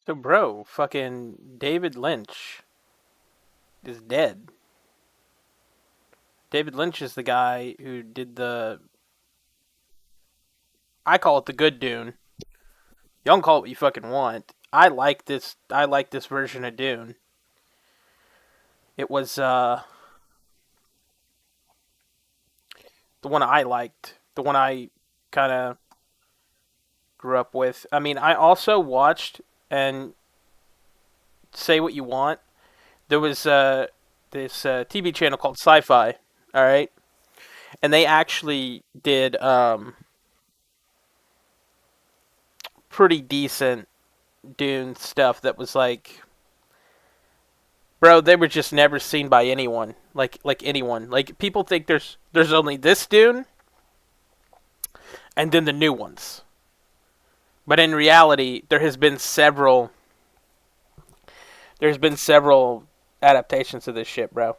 So, bro, fucking David Lynch is dead. David Lynch is the guy who did the. I call it the good Dune. Y'all can call it what you fucking want. I like this. I like this version of Dune. It was the one I liked. The one I kind of grew up with. I mean, I also watched and say what you want. There was this TV channel called Sci-Fi. All right, and they actually did pretty decent Dune stuff that was like, bro, they were just never seen by anyone. Like anyone. Like people think there's only this Dune and then the new ones. But in reality, there's been several adaptations of this shit, bro.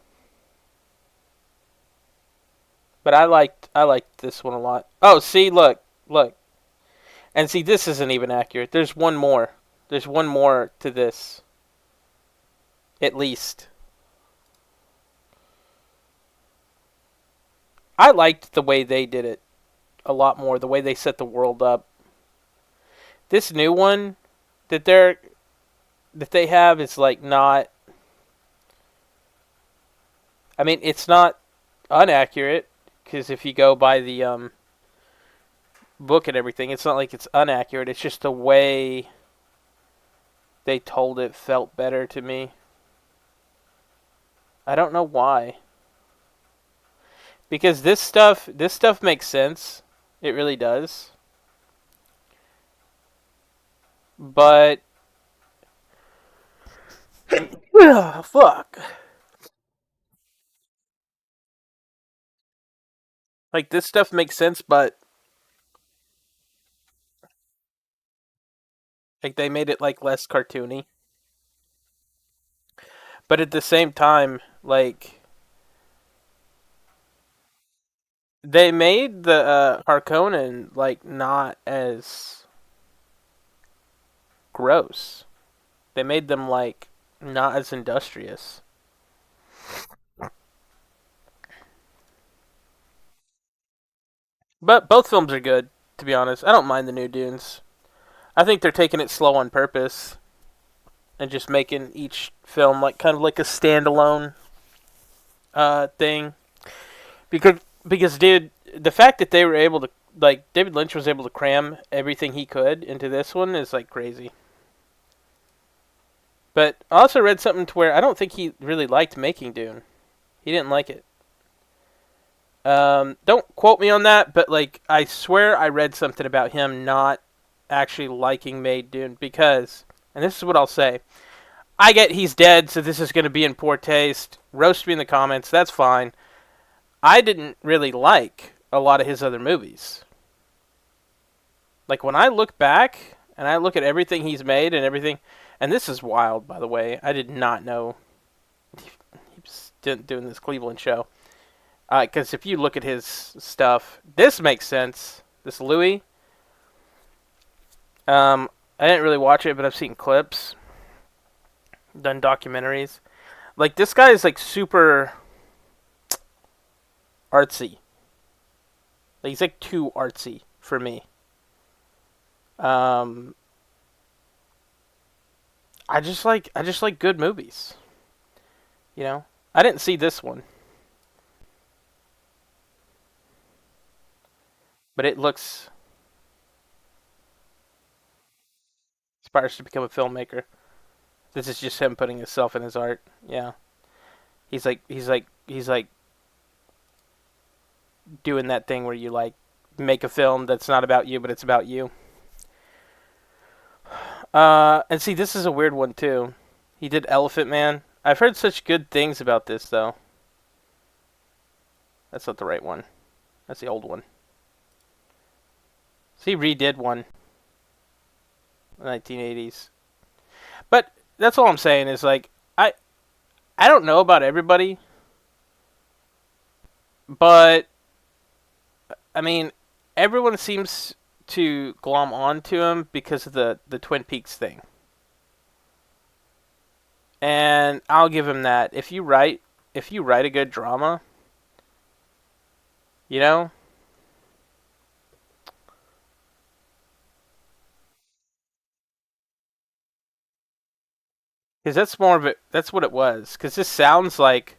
But I liked this one a lot. Oh, see, look. And see, this isn't even accurate. There's one more. There's one more to this. At least. I liked the way they did it a lot more, the way they set the world up. This new one that they have is like not. I mean, it's not inaccurate because if you go by the book and everything, it's not like it's inaccurate. It's just the way they told it felt better to me. I don't know why. Because this stuff makes sense. It really does. But fuck. Like this stuff makes sense, but like they made it like less cartoony. But at the same time, like they made the Harkonnen like not as gross. They made them like not as industrious. But both films are good, to be honest. I don't mind the new Dunes. I think they're taking it slow on purpose and just making each film like kind of like a standalone thing. Because dude, the fact that they were able to like David Lynch was able to cram everything he could into this one is like crazy. But I also read something to where I don't think he really liked making Dune. He didn't like it. Don't quote me on that, but like I swear I read something about him not actually liking Made Dune because, and this is what I'll say. I get he's dead, so this is going to be in poor taste. Roast me in the comments. That's fine. I didn't really like a lot of his other movies. Like when I look back and I look at everything he's made and everything, and this is wild, by the way. I did not know he was doing this Cleveland show. Because if you look at his stuff, this makes sense. This Louis. I didn't really watch it, but I've seen clips, done documentaries. Like this guy is like super artsy. Like, he's like too artsy for me. Um, I just like good movies. You know, I didn't see this one, but it looks aspires to become a filmmaker. This is just him putting himself in his art. Yeah, he's like doing that thing where you like make a film that's not about you, but it's about you. And see, this is a weird one too. He did Elephant Man. I've heard such good things about this though. That's not the right one. That's the old one. So he redid one in the 1980s. But that's all I'm saying is like I don't know about everybody, but I mean everyone seems to glom onto him because of the Twin Peaks thing. and I'll give him that. If you write a good drama, you know, because that's more of it. That's what it was. Because this sounds like,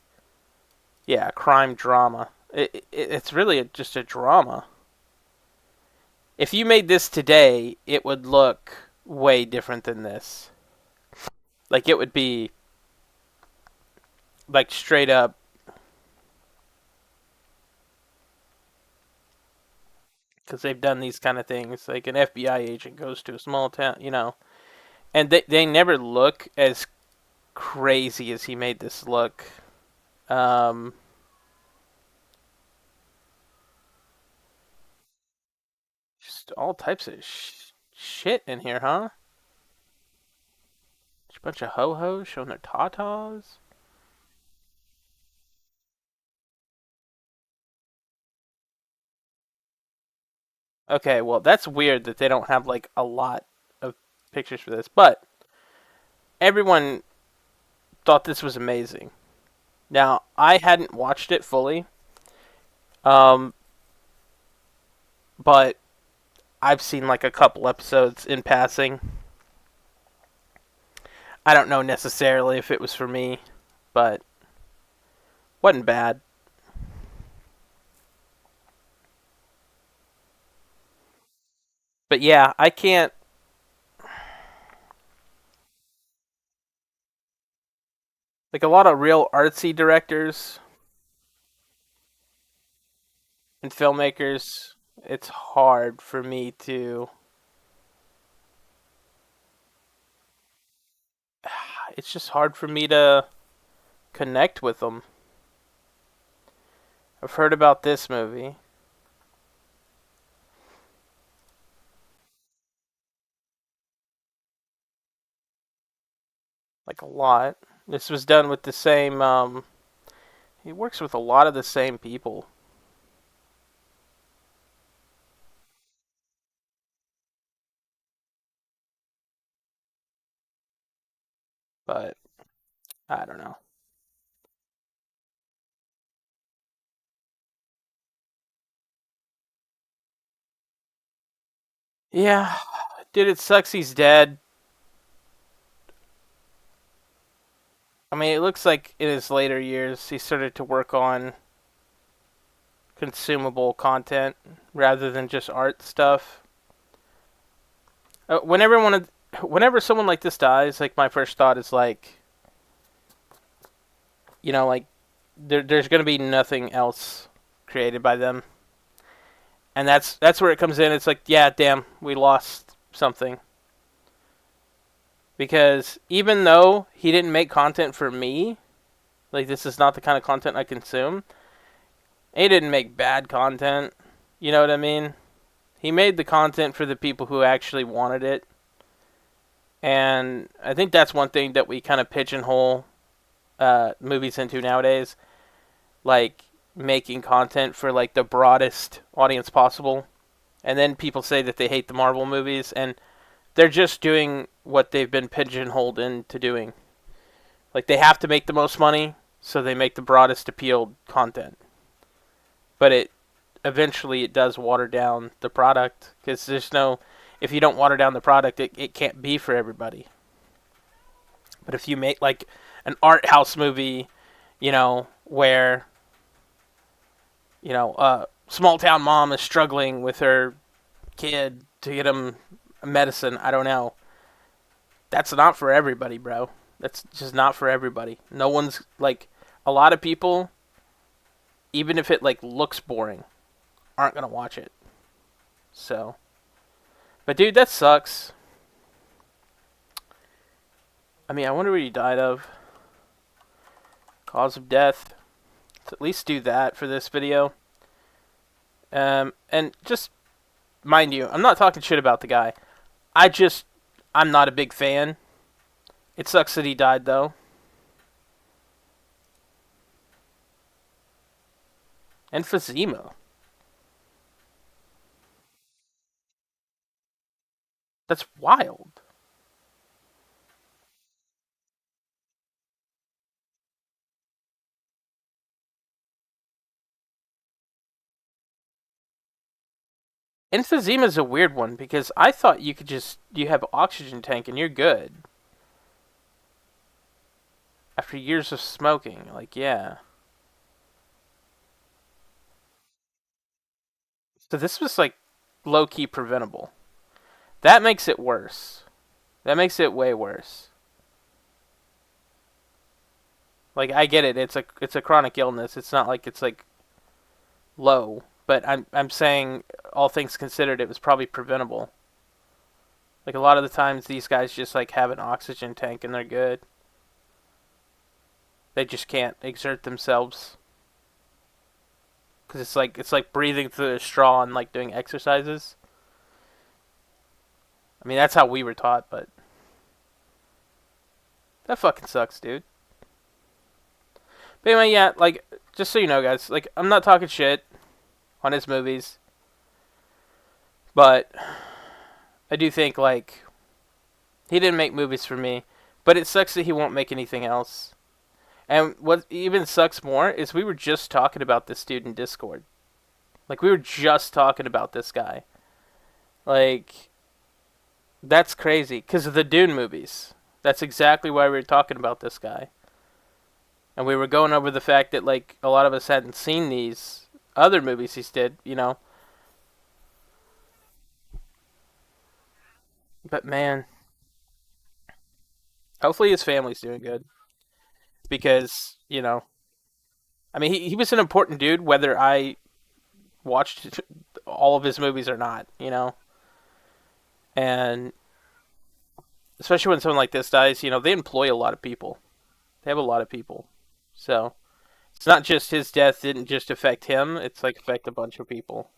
yeah, crime drama. It's really just a drama. If you made this today, it would look way different than this. Like it would be like straight up, because they've done these kind of things. Like an FBI agent goes to a small town, and they never look as crazy as he made this look. Um, just all types of shit in here, huh? Just a bunch of ho hos showing their tatas. Okay, well that's weird that they don't have like a lot of pictures for this, but everyone thought this was amazing. Now I hadn't watched it fully, um, but I've seen like a couple episodes in passing. I don't know necessarily if it was for me, but wasn't bad. But yeah, I can't, like a lot of real artsy directors and filmmakers. It's hard for me to. It's just hard for me to connect with them. I've heard about this movie like a lot. This was done with the same. He works with a lot of the same people, but I don't know. Yeah, dude, it sucks he's dead. I mean, it looks like in his later years he started to work on consumable content rather than just art stuff. Whenever someone like this dies, like my first thought is like, like there's gonna be nothing else created by them, and that's where it comes in. It's like, yeah, damn, we lost something because even though he didn't make content for me, like this is not the kind of content I consume. He didn't make bad content. You know what I mean? He made the content for the people who actually wanted it. And I think that's one thing that we kind of pigeonhole movies into nowadays, like making content for like the broadest audience possible. And then people say that they hate the Marvel movies, and they're just doing what they've been pigeonholed into doing. Like they have to make the most money, so they make the broadest appealed content. But eventually it does water down the product because there's no, if you don't water down the product, it can't be for everybody. But if you make like an art house movie, where small town mom is struggling with her kid to get him medicine, I don't know. That's not for everybody, bro. That's just not for everybody. No one's like, a lot of people, even if it like looks boring, aren't gonna watch it. So, but dude, that sucks. I mean, I wonder what he died of. Cause of death. Let's at least do that for this video. And just mind you, I'm not talking shit about the guy. I just, I'm not a big fan. It sucks that he died though. Emphysema. That's wild. Emphysema is a weird one because I thought you could just you have oxygen tank and you're good after years of smoking. Like, yeah. So this was like low key preventable. That makes it worse. That makes it way worse. Like I get it. It's a chronic illness. It's not like it's like low, but I'm saying all things considered, it was probably preventable. Like a lot of the times, these guys just like have an oxygen tank and they're good. They just can't exert themselves because it's like breathing through a straw and like doing exercises. I mean, that's how we were taught, but that fucking sucks, dude. But anyway, yeah, like just so you know, guys, like I'm not talking shit on his movies, but I do think like he didn't make movies for me. But it sucks that he won't make anything else. And what even sucks more is we were just talking about this dude in Discord. Like we were just talking about this guy. Like that's crazy because of the Dune movies. That's exactly why we were talking about this guy. And we were going over the fact that like a lot of us hadn't seen these other movies he's did. But man, hopefully his family's doing good because I mean he was an important dude whether I watched all of his movies or not. And especially when someone like this dies, they employ a lot of people. They have a lot of people. So it's not just his death didn't just affect him, it's like affect a bunch of people.